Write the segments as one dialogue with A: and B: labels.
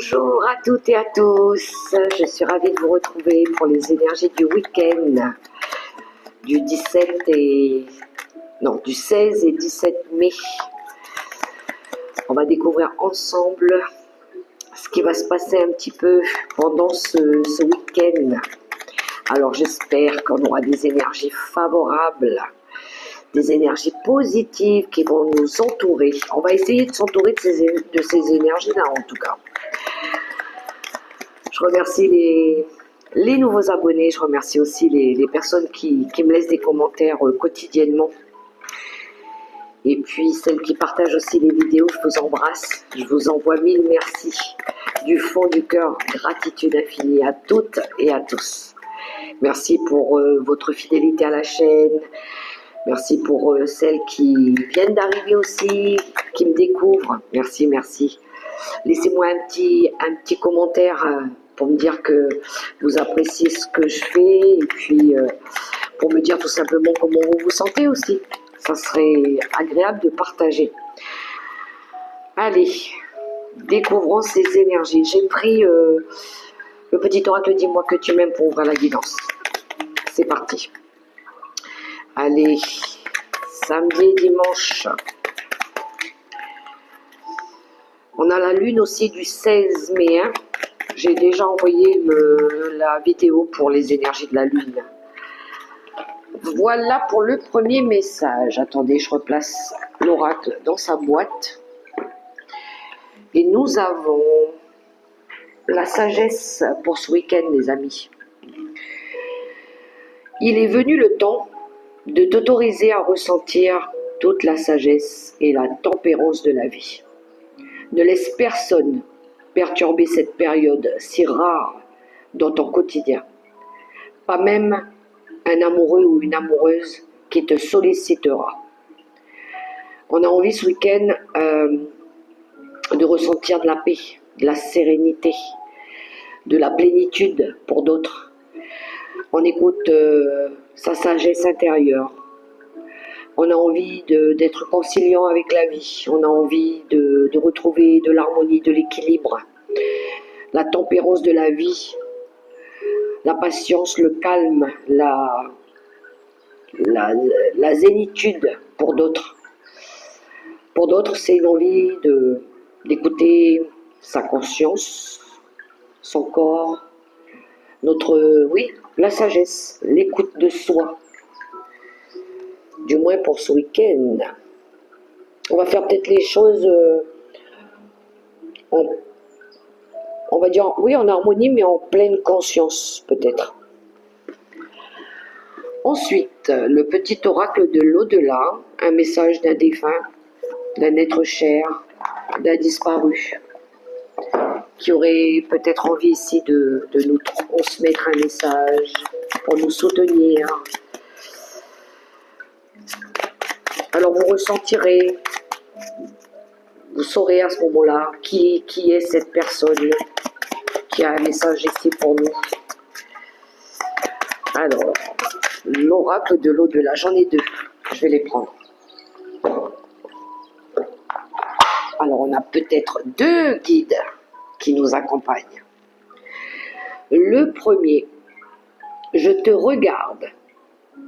A: Bonjour à toutes et à tous, je suis ravie de vous retrouver pour les énergies du week-end du 16 et 17 mai. On va découvrir ensemble ce qui va se passer un petit peu pendant ce week-end. Alors j'espère qu'on aura des énergies favorables, des énergies positives qui vont nous entourer. On va essayer de s'entourer de ces énergies-là en tout cas. Je remercie les nouveaux abonnés, je remercie aussi les personnes qui me laissent des commentaires quotidiennement. Et puis celles qui partagent aussi les vidéos, je vous embrasse, je vous envoie mille merci du fond du cœur, gratitude infinie à toutes et à tous. Merci pour votre fidélité à la chaîne, merci pour celles qui viennent d'arriver aussi, qui me découvrent, merci, merci. Laissez-moi un petit commentaire pour me dire que vous appréciez ce que je fais et puis pour me dire tout simplement comment vous vous sentez aussi. Ça serait agréable de partager. Allez, découvrons ces énergies. J'ai pris le petit oracle Dis-moi que tu m'aimes pour ouvrir la guidance. C'est parti. Allez, samedi et dimanche. On a la lune aussi du 16 mai. Hein. J'ai déjà envoyé la vidéo pour les énergies de la lune. Voilà pour le premier message. Attendez, je replace l'oracle dans sa boîte. Et nous avons la sagesse pour ce week-end, les amis. Il est venu le temps de t'autoriser à ressentir toute la sagesse et la tempérance de la vie. Ne laisse personne perturber cette période si rare dans ton quotidien. Pas même un amoureux ou une amoureuse qui te sollicitera. On a envie ce week-end de ressentir de la paix, de la sérénité, de la plénitude pour d'autres. On écoute sa sagesse intérieure. On a envie d'être conciliant avec la vie. On a envie de retrouver de l'harmonie, de l'équilibre, la tempérance de la vie, la patience, le calme, la zénitude pour d'autres. Pour d'autres, c'est une envie d'écouter sa conscience, son corps, la sagesse, l'écoute de soi. Du moins pour ce week-end. On va faire peut-être les choses on va dire, oui, en harmonie, mais en pleine conscience, peut-être. Ensuite, le petit oracle de l'au-delà, un message d'un défunt, d'un être cher, d'un disparu, qui aurait peut-être envie ici de nous transmettre un message pour nous soutenir. Alors vous ressentirez, vous saurez à ce moment-là qui est cette personne qui a un message ici pour nous. Alors, l'oracle de l'au-delà, j'en ai deux, je vais les prendre. Alors on a peut-être deux guides qui nous accompagnent. Le premier, je te regarde.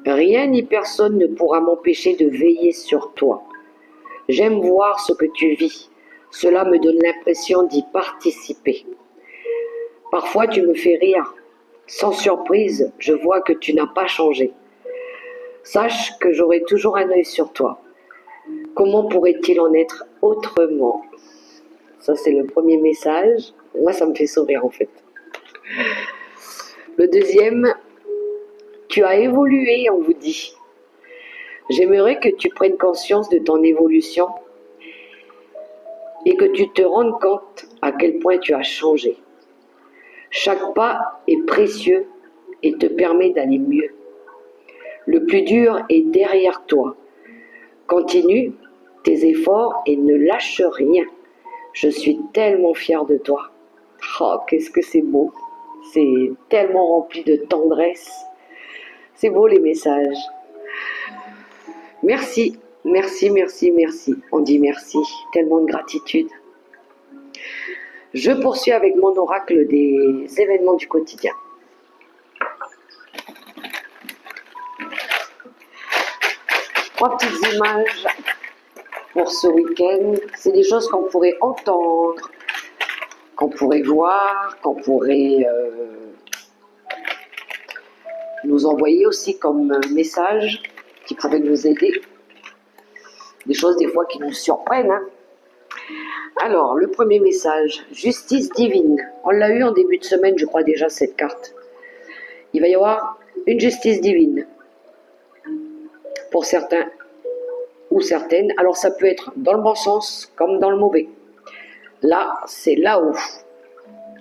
A: Rien ni personne ne pourra m'empêcher de veiller sur toi. J'aime voir ce que tu vis. Cela me donne l'impression d'y participer. Parfois tu me fais rire. Sans surprise, je vois que tu n'as pas changé. Sache que j'aurai toujours un œil sur toi. Comment pourrait-il en être autrement? Ça, c'est le premier message. Moi, ça me fait sourire en fait. Le deuxième, tu as évolué, on vous dit. J'aimerais que tu prennes conscience de ton évolution et que tu te rendes compte à quel point tu as changé. Chaque pas est précieux et te permet d'aller mieux. Le plus dur est derrière toi. Continue tes efforts et ne lâche rien. Je suis tellement fière de toi. Oh, qu'est-ce que c'est beau. C'est tellement rempli de tendresse. C'est beau les messages. Merci, merci, merci, merci. On dit merci, tellement de gratitude. Je poursuis avec mon oracle des événements du quotidien. Trois petites images pour ce week-end. C'est des choses qu'on pourrait entendre, qu'on pourrait voir, qu'on pourrait nous envoyer aussi comme message, qui pourraient nous aider. Des choses des fois qui nous surprennent. Hein. Alors, le premier message, justice divine. On l'a eu en début de semaine, je crois déjà, cette carte. Il va y avoir une justice divine pour certains ou certaines. Alors, ça peut être dans le bon sens comme dans le mauvais. Là, c'est là-haut.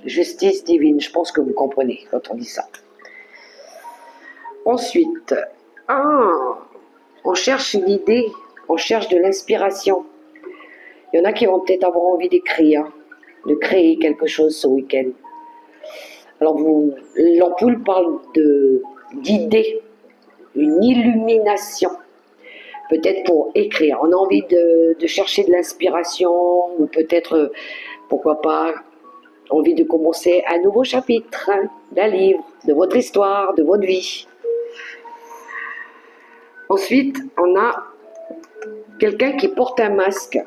A: Justice divine, je pense que vous comprenez quand on dit ça. Ensuite, on cherche une idée, on cherche de l'inspiration. Il y en a qui vont peut-être avoir envie d'écrire, de créer quelque chose ce week-end. Alors, l'ampoule parle d'idées, une illumination, peut-être pour écrire. On a envie de chercher de l'inspiration, ou peut-être, pourquoi pas, envie de commencer un nouveau chapitre d'un livre, de votre histoire, de votre vie. Ensuite, on a quelqu'un qui porte un masque.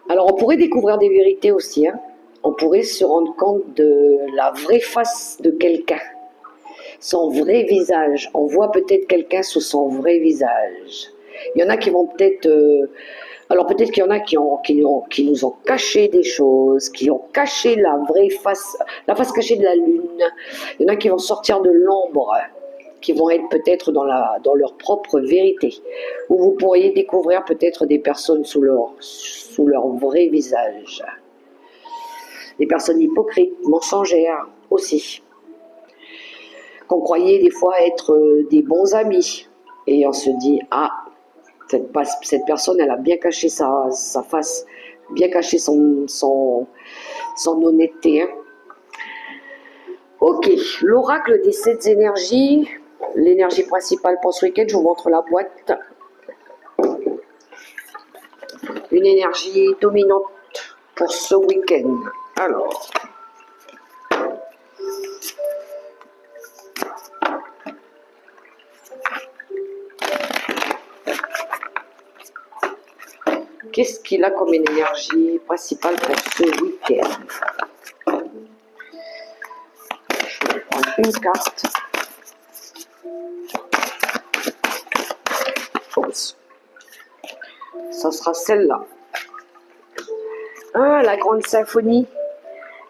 A: Alors, on pourrait découvrir des vérités aussi. Hein. On pourrait se rendre compte de la vraie face de quelqu'un, son vrai visage. On voit peut-être quelqu'un sous son vrai visage. Il y en a qui vont peut-être... alors peut-être qu'il y en a qui nous ont caché des choses, qui ont caché la vraie face, la face cachée de la lune. Il y en a qui vont sortir de l'ombre, qui vont être peut-être dans leur propre vérité. Ou vous pourriez découvrir peut-être des personnes sous leur vrai visage. Des personnes hypocrites, mensongères aussi. Qu'on croyait des fois être des bons amis. Et on se dit, cette personne, elle a bien caché sa face, bien caché son honnêteté. Hein. Ok, l'oracle des 7 énergies, l'énergie principale pour ce week-end, je vous montre la boîte. Une énergie dominante pour ce week-end. Alors, qu'est-ce qu'il a comme énergie principale pour ce week-end? Je vais prendre une carte. Oups. Ça sera celle-là. La grande symphonie.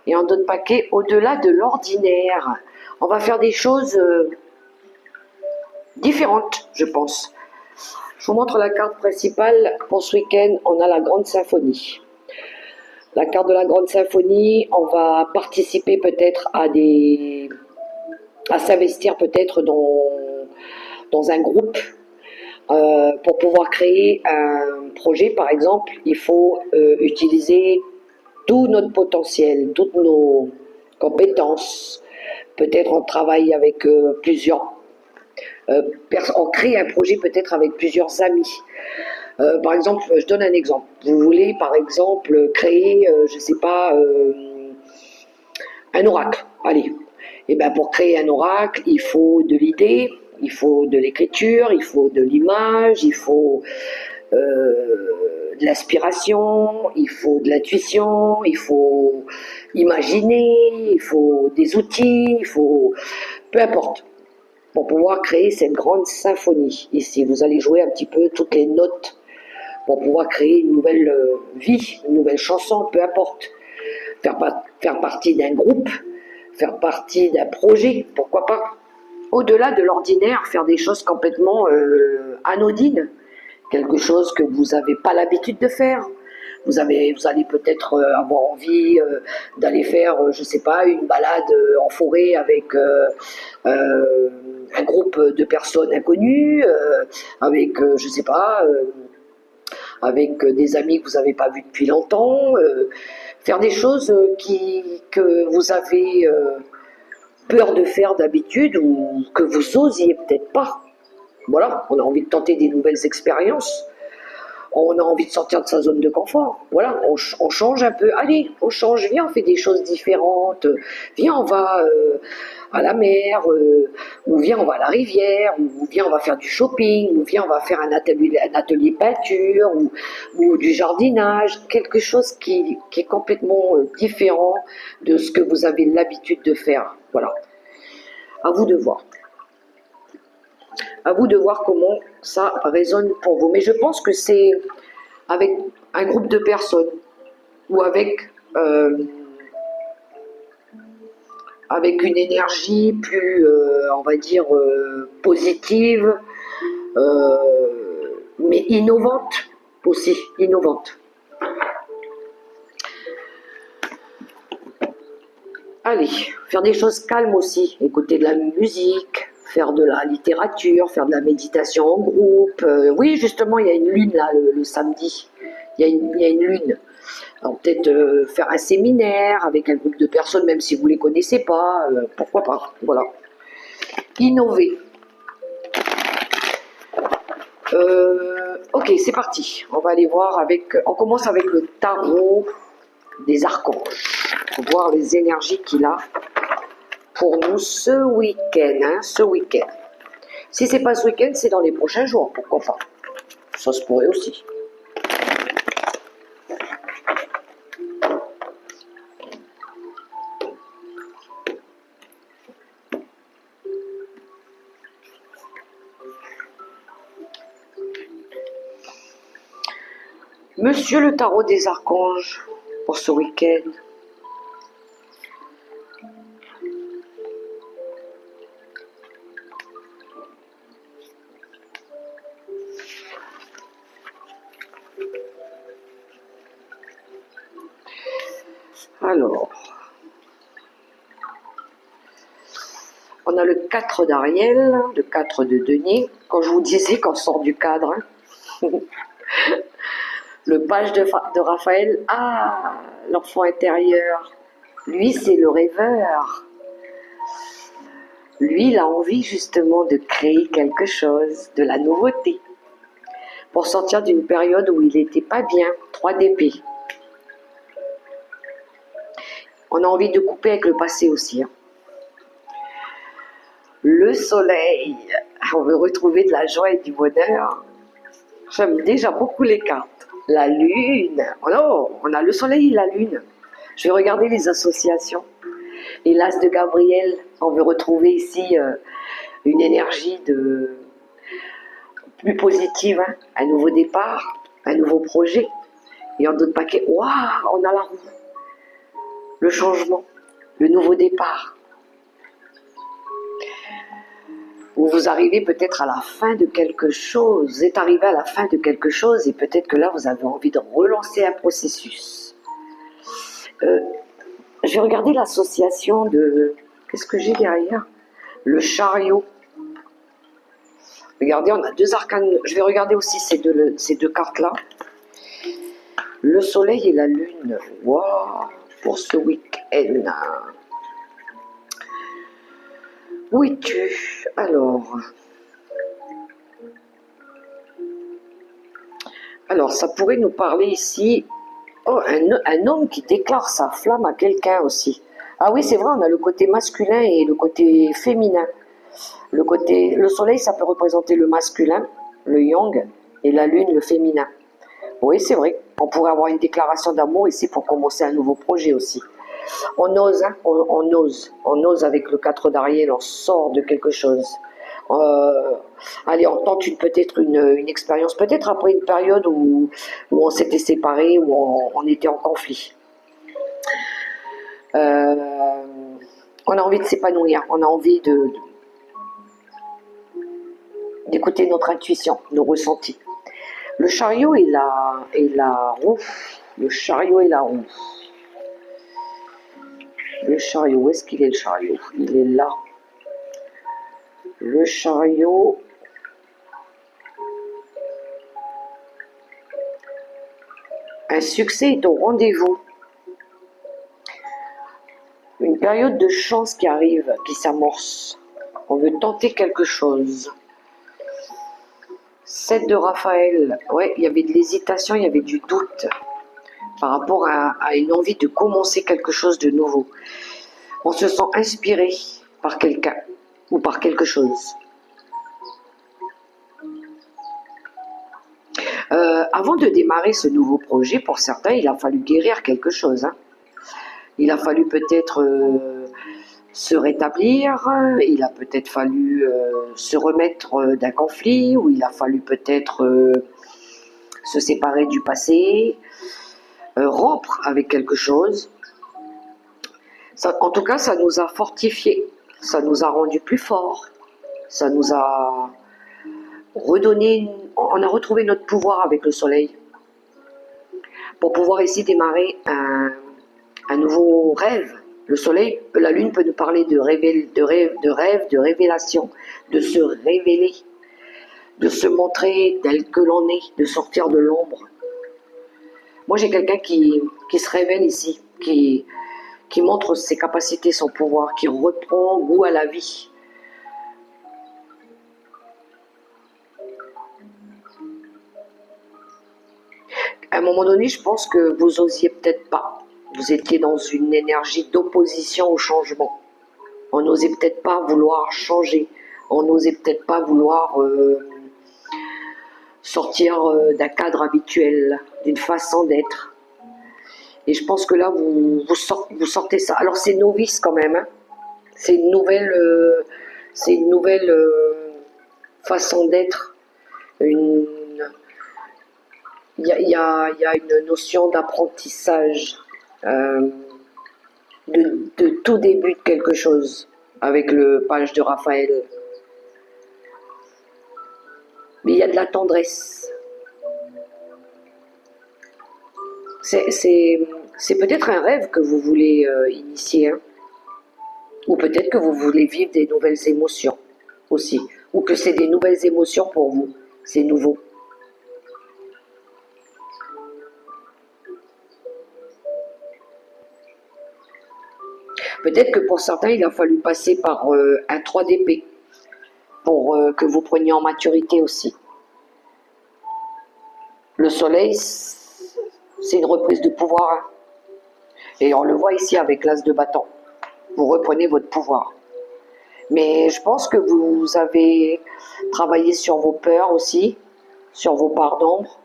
A: Et en d'autres paquets, au-delà de l'ordinaire. On va faire des choses différentes, je pense. Je vous montre la carte principale. Pour ce week-end, on a la grande symphonie. La carte de la grande symphonie, on va participer peut-être à s'investir peut-être dans un groupe. Pour pouvoir créer un projet, par exemple, il faut utiliser tout notre potentiel, toutes nos compétences. Peut-être on travaille avec plusieurs on crée un projet peut-être avec plusieurs amis. Par exemple, je donne un exemple. Vous voulez par exemple créer, je ne sais pas, un oracle. Allez, et bien pour créer un oracle, il faut de l'idée, il faut de l'écriture, il faut de l'image, il faut de l'inspiration, il faut de l'intuition, il faut imaginer, il faut des outils, il faut... peu importe. Pour pouvoir créer cette grande symphonie. Ici, vous allez jouer un petit peu toutes les notes pour pouvoir créer une nouvelle vie, une nouvelle chanson, peu importe. Faire partie d'un groupe, faire partie d'un projet, pourquoi pas. Au-delà de l'ordinaire, faire des choses complètement anodines, quelque chose que vous n'avez pas l'habitude de faire. Vous allez peut-être avoir envie d'aller faire, je ne sais pas, une balade en forêt avec un groupe de personnes inconnues, avec, je ne sais pas, avec des amis que vous n'avez pas vus depuis longtemps, faire des choses que vous avez peur de faire d'habitude ou que vous osiez peut-être pas. Voilà, on a envie de tenter des nouvelles expériences. on a envie de sortir de sa zone de confort. Voilà, on change un peu. Allez, on change, viens, on fait des choses différentes. Viens, on va à la mer, ou viens, on va à la rivière, ou viens, on va faire du shopping, ou viens, on va faire un atelier peinture, ou du jardinage, quelque chose qui est complètement différent de ce que vous avez l'habitude de faire. Voilà, à vous de voir. À vous de voir comment ça résonne pour vous. Mais je pense que c'est avec un groupe de personnes ou avec une énergie plus, on va dire, positive, mais innovante aussi, innovante. Allez, faire des choses calmes aussi, écouter de la musique, faire de la littérature, faire de la méditation en groupe. Oui, justement, il y a une lune là, le samedi. Il y a une lune. Alors peut-être faire un séminaire avec un groupe de personnes, même si vous ne les connaissez pas, pourquoi pas, voilà. Innover. Ok, c'est parti. On va aller voir on commence avec le tarot des archanges. Pour voir les énergies qu'il a pour nous ce week-end, ce week-end. Si c'est pas ce week-end, c'est dans les prochains jours, pourquoi pas. Ça se pourrait aussi. Monsieur le tarot des archanges, pour ce week-end. Alors, on a le 4 d'Ariel, le 4 de denier. Quand je vous disais qu'on sort du cadre, hein. Le page de Raphaël, l'enfant intérieur. Lui, c'est le rêveur. Lui, il a envie justement de créer quelque chose, de la nouveauté, pour sortir d'une période où il n'était pas bien. 3 d'épée. On a envie de couper avec le passé aussi. Hein. Le soleil, on veut retrouver de la joie et du bonheur. J'aime déjà beaucoup les cartes. La lune, oh non, on a le soleil et la lune. Je vais regarder les associations. Et l'as de Gabriel, on veut retrouver ici une énergie plus positive, hein. Un nouveau départ, un nouveau projet. Et en d'autres paquets, waouh, on a la roue. Le changement, le nouveau départ. Ou vous arrivez peut-être à la fin de quelque chose, vous êtes arrivé à la fin de quelque chose et peut-être que là vous avez envie de relancer un processus. Je vais regarder l'association de... Qu'est-ce que j'ai derrière? Le chariot. Regardez, on a 2 arcanes. Je vais regarder aussi ces deux cartes-là. Le soleil et la lune. Waouh, pour ce week-end. Où es-tu? Alors, ça pourrait nous parler ici. Oh, un homme qui déclare sa flamme à quelqu'un aussi. Ah oui, c'est vrai, on a le côté masculin et le côté féminin. Le soleil, ça peut représenter le masculin, le yang, et la lune, le féminin. Oui, c'est vrai. On pourrait avoir une déclaration d'amour ici pour commencer un nouveau projet aussi. On ose, hein, on ose avec le 4 d'Ariel, on sort de quelque chose. Allez, on tente peut-être une expérience, peut-être après une période où on s'était séparés, où on était en conflit. On a envie de s'épanouir, on a envie d'écouter notre intuition, nos ressentis. Le chariot et la roue. Le chariot et la roue. Le chariot, où est-ce qu'il est le chariot? Il est là. Le chariot. Un succès est au rendez-vous. Une période de chance qui arrive, qui s'amorce. On veut tenter quelque chose. 7 de Raphaël, ouais, il y avait de l'hésitation, il y avait du doute par rapport à une envie de commencer quelque chose de nouveau. On se sent inspiré par quelqu'un ou par quelque chose. Avant de démarrer ce nouveau projet, pour certains, il a fallu guérir quelque chose. Hein. Il a fallu peut-être se rétablir, il a peut-être fallu se remettre d'un conflit, ou il a fallu peut-être se séparer du passé, rompre avec quelque chose. Ça, en tout cas, ça nous a fortifiés, ça nous a rendus plus forts, ça nous a redonné, on a retrouvé notre pouvoir avec le soleil pour pouvoir ici démarrer un nouveau rêve. Le soleil, la lune peut nous parler de rêve, de révélation, de se révéler, de se montrer tel que l'on est, de sortir de l'ombre. Moi, j'ai quelqu'un qui se révèle ici, qui montre ses capacités, son pouvoir, qui reprend goût à la vie. À un moment donné, je pense que vous osiez peut-être pas. Vous étiez dans une énergie d'opposition au changement. On n'osait peut-être pas vouloir changer. On n'osait peut-être pas vouloir sortir d'un cadre habituel, d'une façon d'être. Et je pense que là, vous sortez ça. Alors c'est novice quand même. Hein. C'est une nouvelle façon d'être. Il y a une notion d'apprentissage, de tout début de quelque chose, avec le page de Raphaël. Mais il y a de la tendresse. C'est peut-être un rêve que vous voulez initier, hein. Ou peut-être que vous voulez vivre des nouvelles émotions aussi, ou que c'est des nouvelles émotions pour vous, c'est nouveau. Peut-être que pour certains, il a fallu passer par un 3 d'épée pour que vous preniez en maturité aussi. Le soleil, c'est une reprise de pouvoir. Hein. Et on le voit ici avec l'as de bâton. Vous reprenez votre pouvoir. Mais je pense que vous avez travaillé sur vos peurs aussi, sur vos parts d'ombre,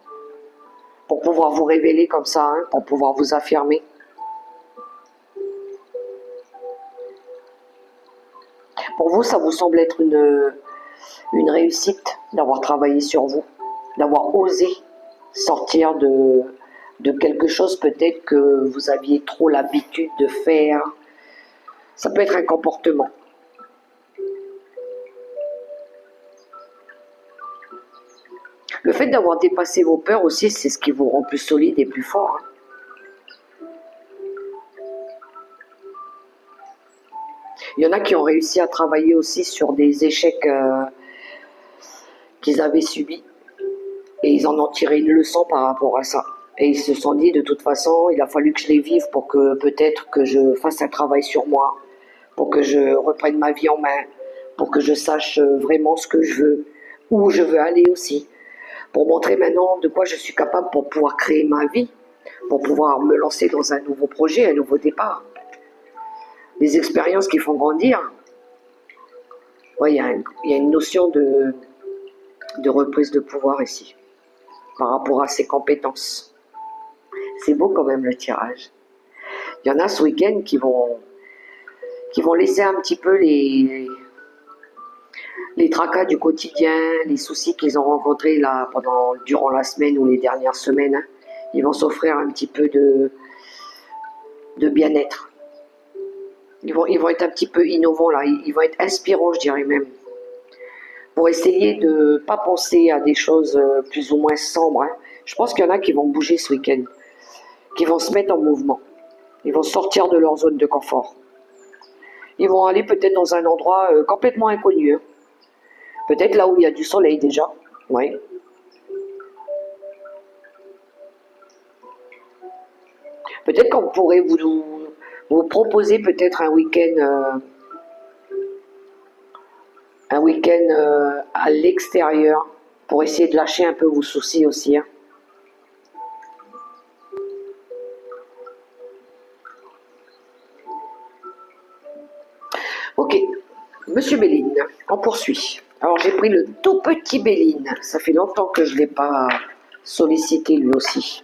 A: pour pouvoir vous révéler comme ça, hein, pour pouvoir vous affirmer. Pour vous, ça vous semble être une réussite d'avoir travaillé sur vous, d'avoir osé sortir de quelque chose peut-être que vous aviez trop l'habitude de faire. Ça peut être un comportement. Le fait d'avoir dépassé vos peurs aussi, c'est ce qui vous rend plus solide et plus fort. Il y en a qui ont réussi à travailler aussi sur des échecs qu'ils avaient subis. Et ils en ont tiré une leçon par rapport à ça. Et ils se sont dit, de toute façon, il a fallu que je les vive pour que peut-être que je fasse un travail sur moi, pour que je reprenne ma vie en main, pour que je sache vraiment ce que je veux, où je veux aller aussi, pour montrer maintenant de quoi je suis capable pour pouvoir créer ma vie, pour pouvoir me lancer dans un nouveau projet, un nouveau départ. Des expériences qui font grandir. Ouais, il y a une notion de reprise de pouvoir ici, par rapport à ses compétences. C'est beau quand même le tirage. Il y en a ce week-end qui vont laisser un petit peu les tracas du quotidien, les soucis qu'ils ont rencontrés là durant la semaine ou les dernières semaines. Hein. Ils vont s'offrir un petit peu de bien-être. Ils vont être un petit peu innovants là, ils vont être inspirants, je dirais même, pour essayer de ne pas penser à des choses plus ou moins sombres. Hein. Je pense qu'il y en a qui vont bouger ce week-end, qui vont se mettre en mouvement. Ils vont sortir de leur zone de confort. Ils vont aller peut-être dans un endroit complètement inconnu. Hein. Peut-être là où il y a du soleil déjà. Oui. Peut-être qu'on pourrait vous proposer peut-être un week-end à l'extérieur, pour essayer de lâcher un peu vos soucis aussi. Hein. Ok, Monsieur Béline, on poursuit. Alors j'ai pris le tout petit Béline, ça fait longtemps que je ne l'ai pas sollicité lui aussi.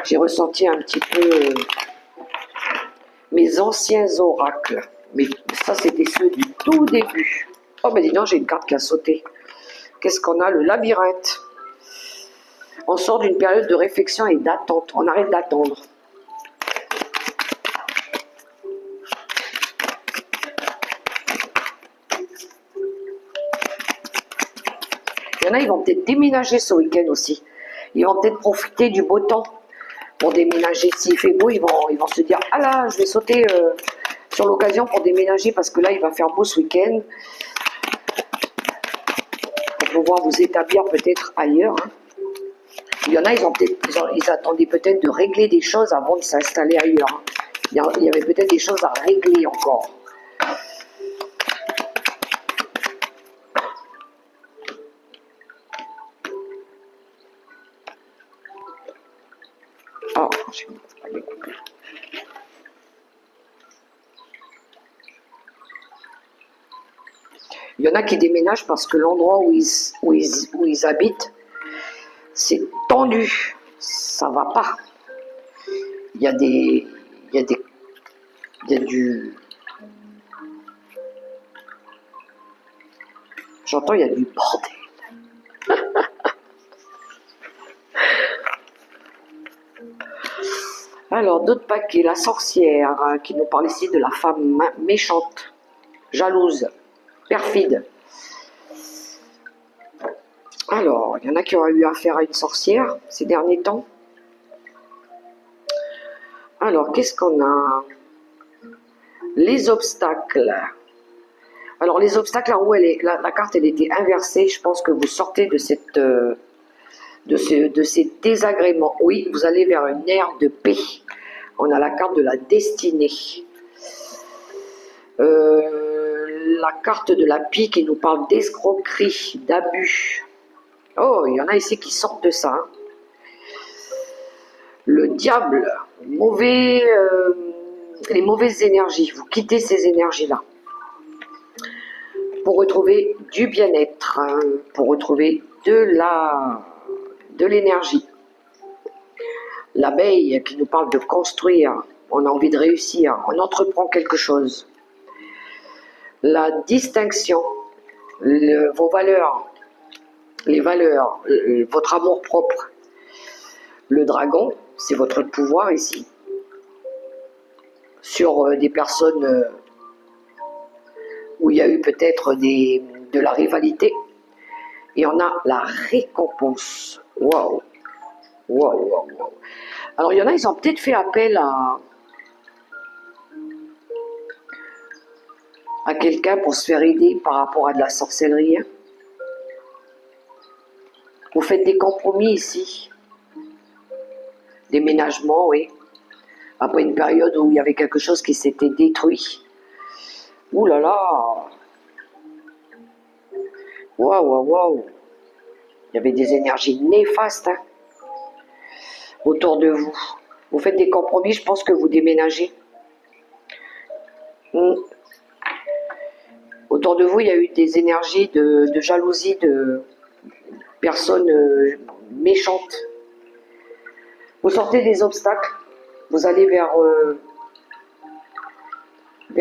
A: J'ai ressenti un petit peu mes anciens oracles, mais ça c'était ceux du tout début. Oh ben dis donc, j'ai une carte qui a sauté. Qu'est-ce qu'on a? Le labyrinthe. On sort d'une période de réflexion et d'attente, on arrête d'attendre. Il y en a, ils vont peut-être déménager ce week-end aussi. Ils vont peut-être profiter du beau temps pour déménager. S'il fait beau, ils vont se dire « Ah là, je vais sauter sur l'occasion pour déménager parce que là, il va faire beau ce week-end. » Pour pouvoir vous établir peut-être ailleurs. Hein. Il y en a, ils attendaient peut-être de régler des choses avant de s'installer ailleurs. Hein. Il y avait peut-être des choses à régler encore. Oh, je ne vais pas découper. Il y en a qui déménagent parce que l'endroit où ils habitent, c'est tendu. Ça va pas. Il y a du... J'entends, il y a du bordel. Alors, d'autres paquets. La sorcière, hein, qui nous parle ici de la femme méchante, jalouse, perfide. Alors, il y en a qui auraient eu affaire à une sorcière ces derniers temps. Alors, qu'est-ce qu'on a? Les obstacles. Alors, les obstacles, là où la carte, elle était inversée. Je pense que vous sortez de ces désagréments. Oui, vous allez vers une ère de paix. On a la carte de la destinée. La carte de la pie qui nous parle d'escroquerie, d'abus. Oh, il y en a ici qui sortent de ça. Hein. Le diable, les mauvaises énergies. Vous quittez ces énergies-là pour retrouver du bien-être, hein, pour retrouver de l'énergie. L'abeille qui nous parle de construire, on a envie de réussir, on entreprend quelque chose. La distinction, vos valeurs, les valeurs, votre amour propre. Le dragon, c'est votre pouvoir ici. Sur des personnes où il y a eu peut-être de la rivalité. Et on a la récompense. Waouh! Waouh, waouh, waouh. Alors, il y en a, ils ont peut-être fait appel à quelqu'un pour se faire aider par rapport à de la sorcellerie. Hein. Vous faites des compromis ici. Déménagement, oui. Après une période où il y avait quelque chose qui s'était détruit. Ouh là là! Waouh, waouh, waouh! Il y avait des énergies néfastes hein, autour de vous. Vous faites des compromis, je pense que vous déménagez. Autour de vous, il y a eu des énergies de jalousie, de personnes méchantes. Vous sortez des obstacles, vous allez vers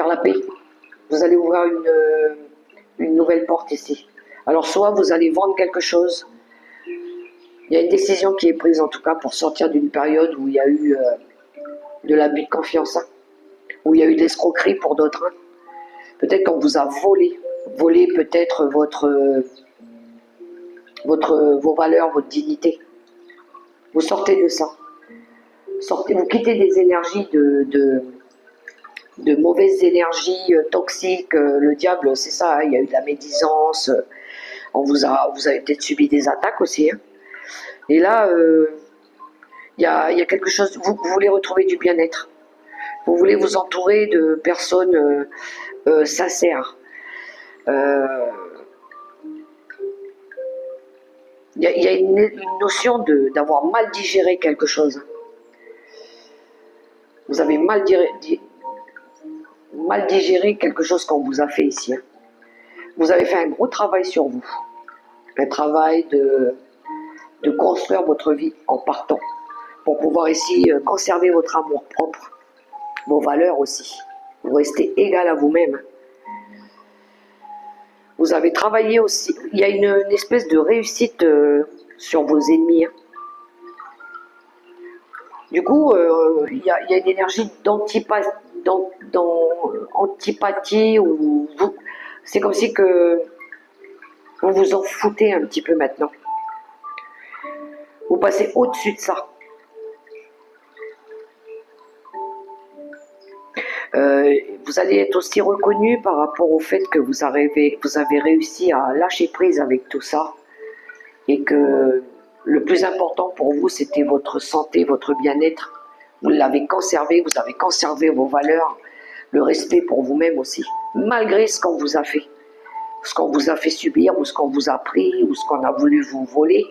A: la paix. Vous allez ouvrir une nouvelle porte ici. Alors soit vous allez vendre quelque chose. Il y a une décision qui est prise en tout cas pour sortir d'une période où il y a eu de l'abus de confiance, hein, où il y a eu de l'escroquerie pour d'autres. Hein. Peut-être qu'on vous a volé peut-être vos valeurs, votre dignité. Vous sortez de ça. Vous quittez des énergies de mauvaises énergies toxiques. Le diable, c'est ça, hein, il y a eu de la médisance. Vous avez peut-être subi des attaques aussi. Hein. Et là, il y a quelque chose, vous voulez retrouver du bien-être. Vous voulez vous entourer de personnes sincères. Il y a une notion d'avoir mal digéré quelque chose. Vous avez mal digéré quelque chose qu'on vous a fait ici. Hein. Vous avez fait un gros travail sur vous. Un travail de construire votre vie en partant. Pour pouvoir ici conserver votre amour propre, vos valeurs aussi. Vous restez égal à vous-même. Vous avez travaillé aussi. Il y a une espèce de réussite sur vos ennemis. Hein. Du coup, il y a une énergie d'antipathie ou c'est comme si que vous vous en foutez un petit peu maintenant. Vous passez au-dessus de ça. Vous allez être aussi reconnu par rapport au fait que vous avez réussi à lâcher prise avec tout ça et que le plus important pour vous, c'était votre santé, votre bien-être. Vous l'avez conservé, vous avez conservé vos valeurs, le respect pour vous-même aussi, malgré ce qu'on vous a fait. Ce qu'on vous a fait subir, ou ce qu'on vous a pris, ou ce qu'on a voulu vous voler.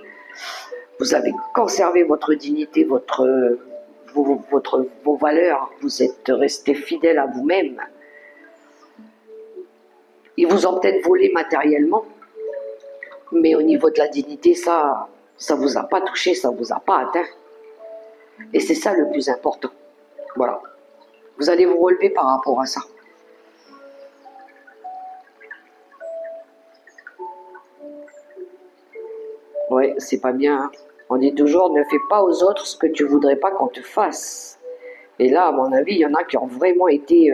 A: Vous avez conservé votre dignité, vos valeurs. Vous êtes resté fidèle à vous-même. Ils vous ont peut-être volé matériellement, mais au niveau de la dignité, ça vous a pas touché, ça vous a pas atteint. Et c'est ça le plus important. Voilà. Vous allez vous relever par rapport à ça. Ouais, c'est pas bien. Hein. On dit toujours, ne fais pas aux autres ce que tu voudrais pas qu'on te fasse. Et là, à mon avis, il y en a qui ont vraiment été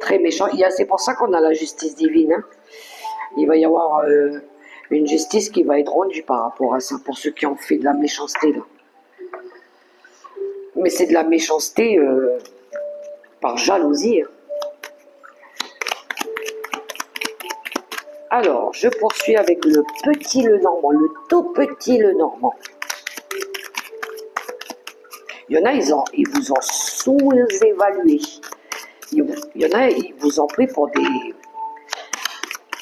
A: très méchants. C'est pour ça qu'on a la justice divine. Hein. Il va y avoir une justice qui va être rendue par rapport à ça, pour ceux qui ont fait de la méchanceté. Là. Mais c'est de la méchanceté par jalousie. Hein. Alors, je poursuis avec le petit Lenormand, le tout petit Lenormand. Il y en a, ils vous ont sous-évalué. Il y en a, ils vous ont pris pour des...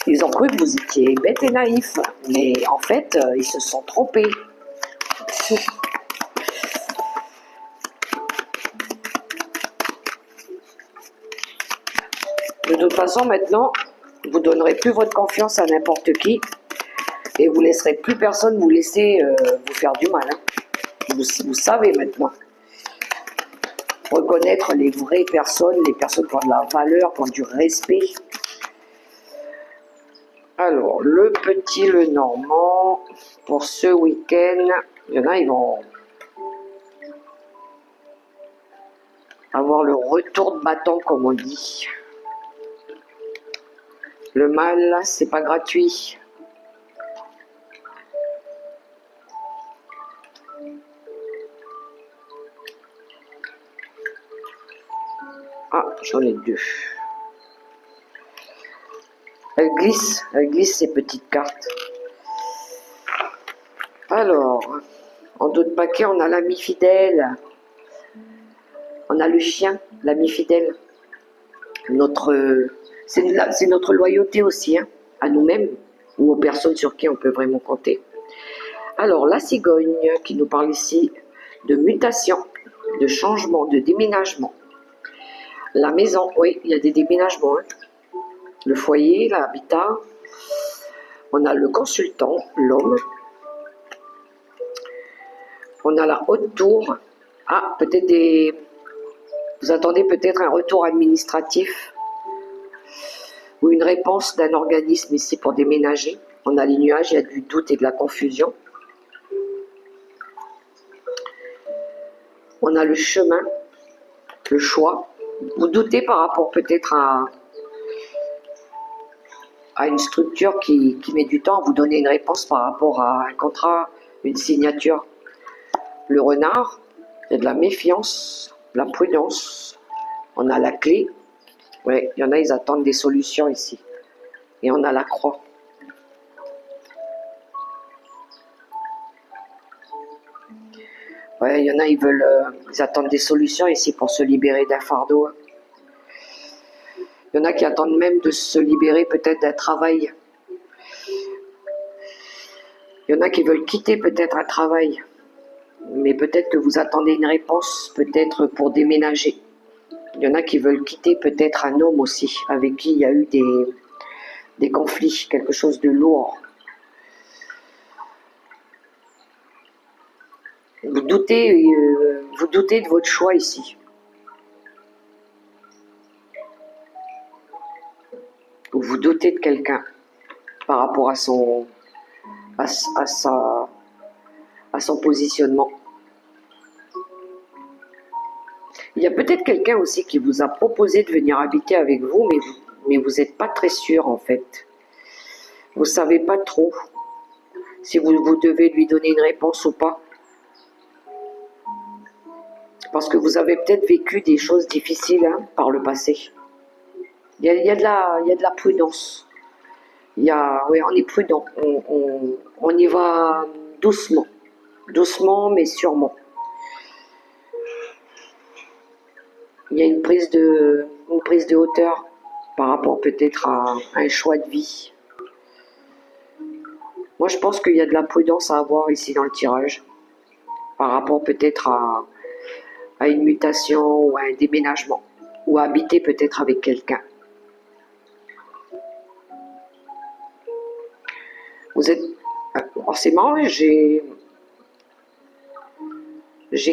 A: Ils ont cru que vous étiez bête et naïf. Mais en fait, ils se sont trompés. De toute façon, maintenant, vous ne donnerez plus votre confiance à n'importe qui. Et vous ne laisserez plus personne vous laisser vous faire du mal. Hein. Vous savez maintenant. Reconnaître les vraies personnes, les personnes qui ont de la valeur, qui ont du respect. Alors, le petit Lenormand, pour ce week-end, il y en a, ils vont avoir le retour de bâton, comme on dit. Le mal, c'est pas gratuit. Ah, j'en ai deux. Elle glisse ces petites cartes. Alors, en d'autres paquets, on a l'ami fidèle. On a le chien, l'ami fidèle. C'est notre loyauté aussi, hein, à nous-mêmes ou aux personnes sur qui on peut vraiment compter. Alors, la cigogne qui nous parle ici de mutation, de changement, de déménagement. La maison, oui, il y a des déménagements. Hein. Le foyer, l'habitat. On a le consultant, l'homme. On a la haute tour. Ah, peut-être des... Vous attendez peut-être un retour administratif ou une réponse d'un organisme ici pour déménager. On a les nuages, il y a du doute et de la confusion. On a le chemin, le choix. Vous doutez par rapport peut-être à une structure qui met du temps à vous donner une réponse par rapport à un contrat, une signature. Le renard, il y a de la méfiance, de la prudence. On a la clé. Ouais, il y en a, ils attendent des solutions ici. Et on a la croix. Ouais, il y en a, ils attendent des solutions ici pour se libérer d'un fardeau. Il y en a qui attendent même de se libérer peut-être d'un travail. Il Il y en a qui veulent quitter peut-être un travail, mais peut-être que vous attendez une réponse, peut-être pour déménager. Il y en a qui veulent quitter peut-être un homme aussi, avec qui il y a eu des conflits, quelque chose de lourd. Vous doutez de votre choix ici. Vous doutez de quelqu'un par rapport à son positionnement. Il y a peut-être quelqu'un aussi qui vous a proposé de venir habiter avec vous, mais vous n'êtes pas très sûr en fait. Vous ne savez pas trop si vous devez lui donner une réponse ou pas. Parce que vous avez peut-être vécu des choses difficiles par le passé. Il y a de la prudence. Oui, on est prudent. On y va doucement. Doucement, mais sûrement. Il y a une prise de hauteur par rapport peut-être à un choix de vie. Moi, je pense qu'il y a de la prudence à avoir ici dans le tirage. Par rapport peut-être à une mutation ou à un déménagement. Ou à habiter peut-être avec quelqu'un. Vous êtes... Oh, c'est marrant, j'ai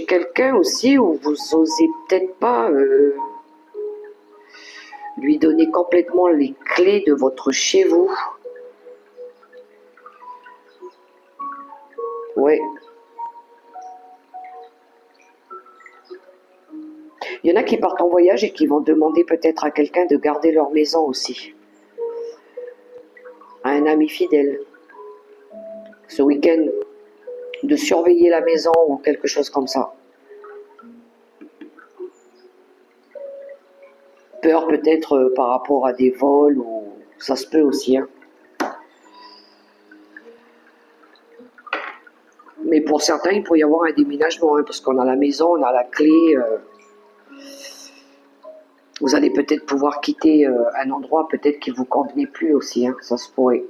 A: quelqu'un aussi où vous osez peut-être pas lui donner complètement les clés de votre chez vous. Ouais. Il y en a qui partent en voyage et qui vont demander peut-être à quelqu'un de garder leur maison aussi. À un ami fidèle. Ce week-end, de surveiller la maison ou quelque chose comme ça. Peur peut-être par rapport à des vols, ou ça se peut aussi. Mais pour certains, il pourrait y avoir un déménagement, parce qu'on a la maison, on a la clé. Vous allez peut-être pouvoir quitter un endroit peut-être qui ne vous convenait plus aussi, ça se pourrait.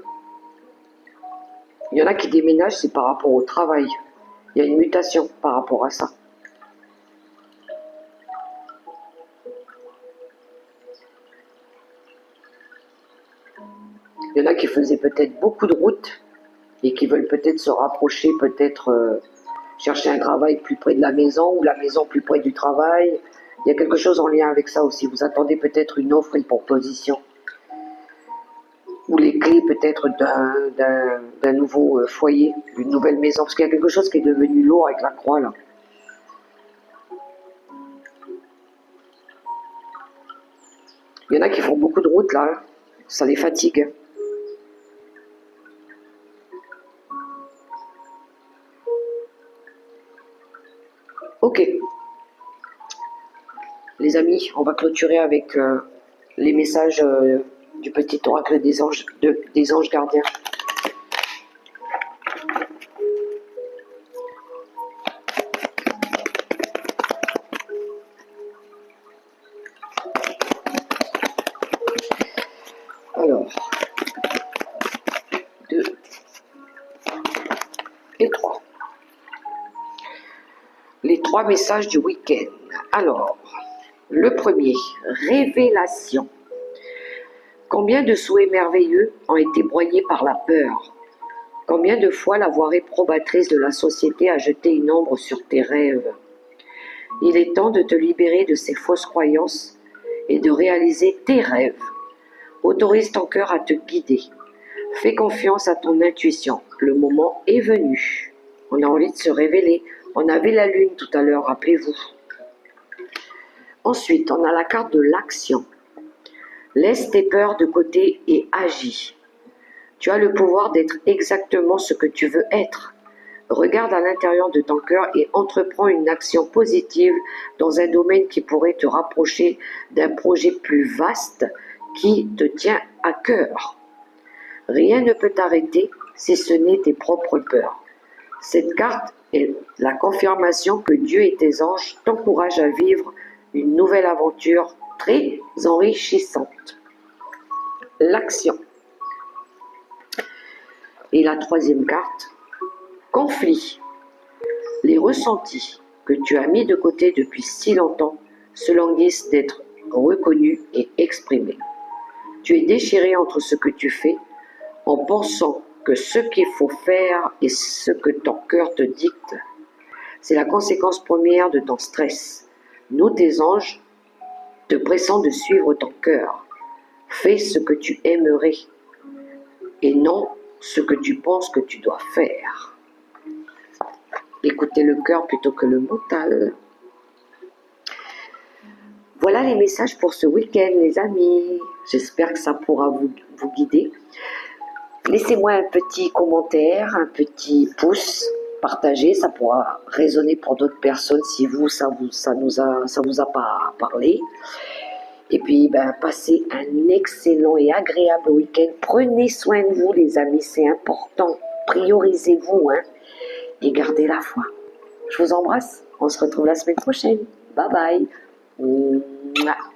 A: Il y en a qui déménagent, c'est par rapport au travail. Il y a une mutation par rapport à ça. Il y en a qui faisaient peut-être beaucoup de routes et qui veulent peut-être se rapprocher, peut-être chercher un travail plus près de la maison ou la maison plus près du travail. Il y a quelque chose en lien avec ça aussi. Vous attendez peut-être une offre, une proposition. Ou les clés peut-être d'un nouveau foyer, d'une nouvelle maison. Parce qu'il y a quelque chose qui est devenu lourd avec la croix là. Il y en a qui font beaucoup de routes là. Ça les fatigue. Ok. Les amis, on va clôturer avec les messages du petit oracle des anges gardiens. Alors, 2 et 3. Les 3 messages du week-end. Alors, le premier, révélation. Combien de souhaits merveilleux ont été broyés par la peur? Combien de fois la voix réprobatrice de la société a jeté une ombre sur tes rêves? Il est temps de te libérer de ces fausses croyances et de réaliser tes rêves. Autorise ton cœur à te guider. Fais confiance à ton intuition. Le moment est venu. On a envie de se révéler. On avait la lune tout à l'heure, rappelez-vous. Ensuite, on a la carte de l'action. Laisse tes peurs de côté et agis. Tu as le pouvoir d'être exactement ce que tu veux être. Regarde à l'intérieur de ton cœur et entreprends une action positive dans un domaine qui pourrait te rapprocher d'un projet plus vaste qui te tient à cœur. Rien ne peut t'arrêter si ce n'est tes propres peurs. Cette carte est la confirmation que Dieu et tes anges t'encouragent à vivre une nouvelle aventure très enrichissante. L'action. Et la troisième carte, conflits, les ressentis que tu as mis de côté depuis si longtemps se languissent d'être reconnus et exprimés. Tu es déchiré entre ce que tu fais en pensant que ce qu'il faut faire est ce que ton cœur te dicte. C'est la conséquence première de ton stress. Nous, tes anges, te pressant de suivre ton cœur. Fais ce que tu aimerais et non ce que tu penses que tu dois faire. Écoutez le cœur plutôt que le mental. Voilà les messages pour ce week-end, les amis. J'espère que ça pourra vous guider. Laissez-moi un petit commentaire, un petit pouce, partagez, ça pourra résonner pour d'autres personnes si ça vous a pas parlé. Et puis, passez un excellent et agréable week-end. Prenez soin de vous, les amis, c'est important. Priorisez-vous, hein, et gardez la foi. Je vous embrasse. On se retrouve la semaine prochaine. Bye bye. Mouah.